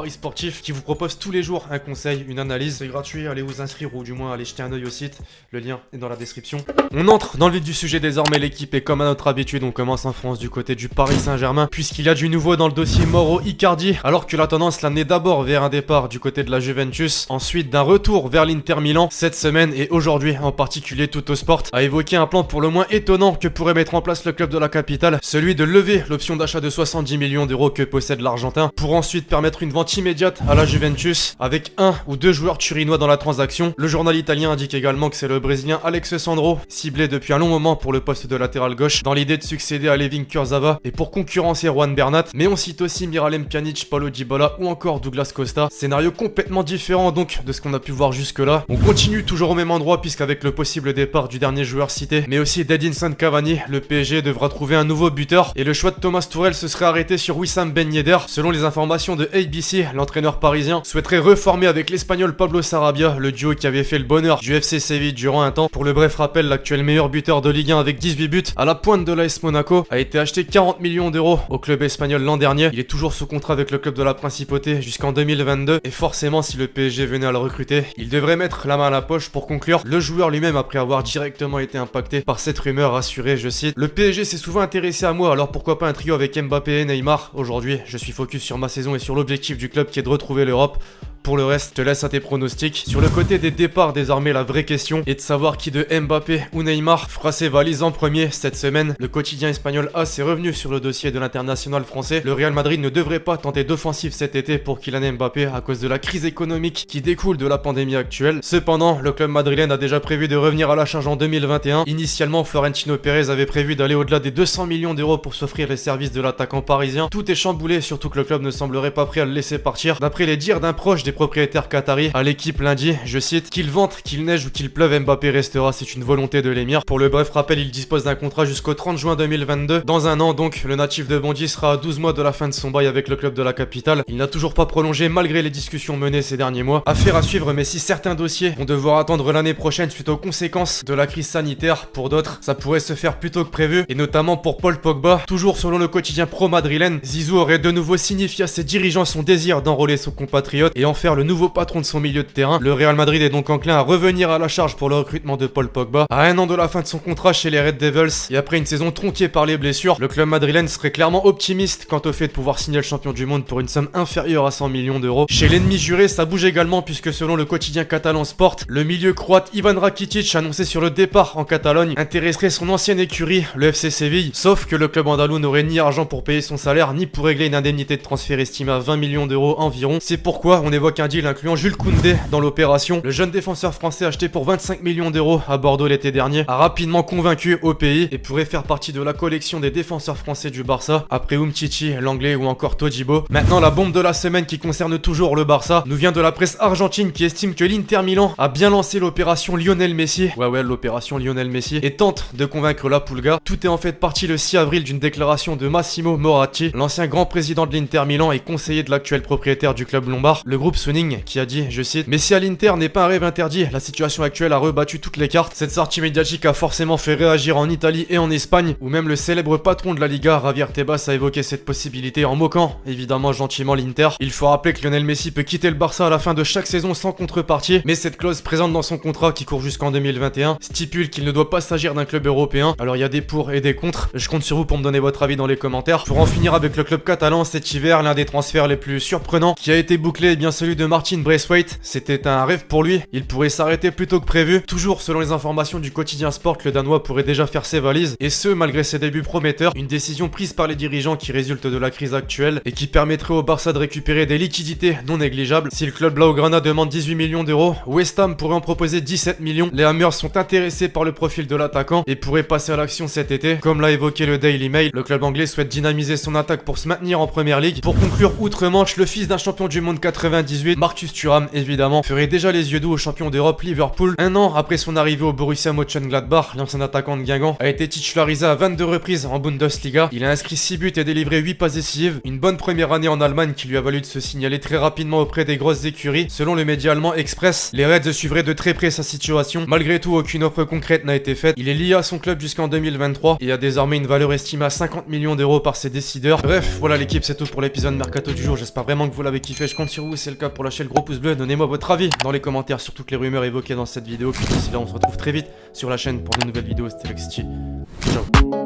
Paris sportif qui vous propose tous les jours un conseil, une analyse. C'est gratuit, allez vous inscrire ou du moins allez jeter un œil au site. Le lien est dans la description. On entre dans le vif du sujet désormais. L'équipe est comme à notre habitude. On commence en France du côté du Paris Saint-Germain puisqu'il y a du nouveau dans le dossier Mauro Icardi. Alors que la tendance l'amenait d'abord vers un départ du côté de la Juventus, ensuite d'un retour vers l'Inter Milan. Cette semaine et aujourd'hui en particulier, Tuttosport a évoqué un plan pour le moins étonnant que pourrait mettre en place le club de la capitale, celui de lever l'option d'achat de 70 millions d'euros que possède l'Argentin pour ensuite permettre une vente immédiate à la Juventus avec un ou deux joueurs turinois dans la transaction. Le journal italien indique également que c'est le Brésilien Alex Sandro, ciblé depuis un long moment pour le poste de latéral gauche, dans l'idée de succéder à Levin Kurzawa et pour concurrencer Juan Bernat. Mais on cite aussi Miralem Pjanic, Paulo Dybala ou encore Douglas Costa. Scénario complètement différent donc de ce qu'on a pu voir jusque là. On continue toujours au même endroit puisqu'avec le possible départ du dernier joueur cité, mais aussi d'Edinson Cavani, le PSG devra trouver un nouveau buteur et le choix de Thomas Tuchel se serait arrêté sur Wissam Ben Yedder. Selon les informations de ABC, l'entraîneur parisien souhaiterait reformer avec l'espagnol Pablo Sarabia, le duo qui avait fait le bonheur du FC Séville durant un temps. Pour le bref rappel, l'actuel meilleur buteur de Ligue 1 avec 18 buts à la pointe de l'AS Monaco a été acheté 40 millions d'euros au club espagnol l'an dernier. Il est toujours sous contrat avec le club de la Principauté jusqu'en 2022 et forcément si le PSG venait à le recruter, il devrait mettre la main à la poche pour conclure. Le joueur lui-même, après avoir directement été impacté par cette rumeur, assuré, je cite: le PSG s'est souvent intéressé à moi, alors pourquoi pas un trio avec Mbappé et Neymar. Aujourd'hui, je suis focus sur ma saison et sur l'objectif du club qui est de retrouver l'Europe. Pour le reste, je te laisse à tes pronostics. Sur le côté des départs, désormais, la vraie question est de savoir qui de Mbappé ou Neymar fera ses valises en premier cette semaine. Le quotidien espagnol AS est revenu sur le dossier de l'international français. Le Real Madrid ne devrait pas tenter d'offensive cet été pour Kylian Mbappé à cause de la crise économique qui découle de la pandémie actuelle. Cependant, le club madrilène a déjà prévu de revenir à la charge en 2021. Initialement, Florentino Pérez avait prévu d'aller au-delà des 200 millions d'euros pour s'offrir les services de l'attaquant parisien. Tout est chamboulé, surtout que le club ne semblerait pas prêt à le laisser partir. D'après les dires d'un proche des propriétaires qataris à l'équipe lundi, je cite: qu'il vente, qu'il neige ou qu'il pleuve, Mbappé restera, c'est une volonté de l'émir. Pour le bref rappel, il dispose d'un contrat jusqu'au 30 juin 2022. Dans un an donc, le natif de Bondy sera à 12 mois de la fin de son bail avec le club de la capitale. Il n'a toujours pas prolongé malgré les discussions menées ces derniers mois. Affaire à suivre, mais si certains dossiers vont devoir attendre l'année prochaine suite aux conséquences de la crise sanitaire, pour d'autres, ça pourrait se faire plus tôt que prévu, et notamment pour Paul Pogba. Toujours selon le quotidien pro madrilène, Zizou aurait de nouveau signifié à ses dirigeants son désir d'enrôler son compatriote et en faire le nouveau patron de son milieu de terrain. Le Real Madrid est donc enclin à revenir à la charge pour le recrutement de Paul Pogba. À un an de la fin de son contrat chez les Red Devils et après une saison tronquée par les blessures, le club madrilène serait clairement optimiste quant au fait de pouvoir signer le champion du monde pour une somme inférieure à 100 millions d'euros. Chez l'ennemi juré, ça bouge également puisque selon le quotidien catalan Sport, le milieu croate Ivan Rakitic, annoncé sur le départ en Catalogne, intéresserait son ancienne écurie, le FC Séville. Sauf que le club andalou n'aurait ni argent pour payer son salaire ni pour régler une indemnité de transfert estimée à 20 millions d'euros environ. C'est pourquoi on évoque un deal incluant Jules Koundé dans l'opération. Le jeune défenseur français acheté pour 25 millions d'euros à Bordeaux l'été dernier a rapidement convaincu au pays et pourrait faire partie de la collection des défenseurs français du Barça après Umtiti, l'anglais ou encore Todibo. Maintenant, la bombe de la semaine qui concerne toujours le Barça nous vient de la presse argentine qui estime que l'Inter Milan a bien lancé l'opération Lionel Messi. Ouais, l'opération Lionel Messi, et tente de convaincre la Pulga. Tout est en fait parti le 6 avril d'une déclaration de Massimo Moratti, l'ancien grand président de l'Inter Milan et conseiller de l'actuel propriétaire du club lombard, le groupe Suning, qui a dit, je cite: Messi à l'Inter n'est pas un rêve interdit, la situation actuelle a rebattu toutes les cartes. Cette sortie médiatique a forcément fait réagir en Italie et en Espagne, où même le célèbre patron de la Liga, Javier Tebas, a évoqué cette possibilité en moquant évidemment gentiment l'Inter. Il faut rappeler que Lionel Messi peut quitter le Barça à la fin de chaque saison sans contrepartie, mais cette clause présente dans son contrat qui court jusqu'en 2021 stipule qu'il ne doit pas s'agir d'un club européen. Alors il y a des pour et des contre, je compte sur vous pour me donner votre avis dans les commentaires. Pour en finir avec le club catalan cet hiver, l'un des transferts les plus surprenants qui a été bouclé est bien celui de Martin Braithwaite. C'était un rêve pour lui, il pourrait s'arrêter plus tôt que prévu. Toujours selon les informations du quotidien Sport, le Danois pourrait déjà faire ses valises, et ce malgré ses débuts prometteurs. Une décision prise par les dirigeants qui résulte de la crise actuelle et qui permettrait au Barça de récupérer des liquidités non négligeables. Si le club Blaugrana demande 18 millions d'euros, West Ham pourrait en proposer 17 millions. Les Hammers sont intéressés par le profil de l'attaquant et pourraient passer à l'action cet été. Comme l'a évoqué le Daily Mail, le club anglais souhaite dynamiser son attaque pour se maintenir en première ligue. Pour conclure outre-Manche, le fils d'un champion du monde 98 2018, Marcus Thuram, évidemment, ferait déjà les yeux doux au champion d'Europe Liverpool. Un an après son arrivée au Borussia Mönchengladbach, l'ancien attaquant de Guingamp a été titularisé à 22 reprises en Bundesliga. Il a inscrit 6 buts et délivré 8 passes décisives. Une bonne première année en Allemagne qui lui a valu de se signaler très rapidement auprès des grosses écuries. Selon le média allemand Express, les Reds suivraient de très près sa situation. Malgré tout, aucune offre concrète n'a été faite. Il est lié à son club jusqu'en 2023 et a désormais une valeur estimée à 50 millions d'euros par ses décideurs. Bref, voilà l'équipe, c'est tout pour l'épisode Mercato du jour. J'espère vraiment que vous l'avez kiffé. Je compte sur vous, c'est le cas, pour lâcher le gros pouce bleu. Donnez-moi votre avis dans les commentaires sur toutes les rumeurs évoquées dans cette vidéo. Puis d'ici là, on se retrouve très vite sur la chaîne pour de nouvelles vidéos. C'était Lexty. Ciao.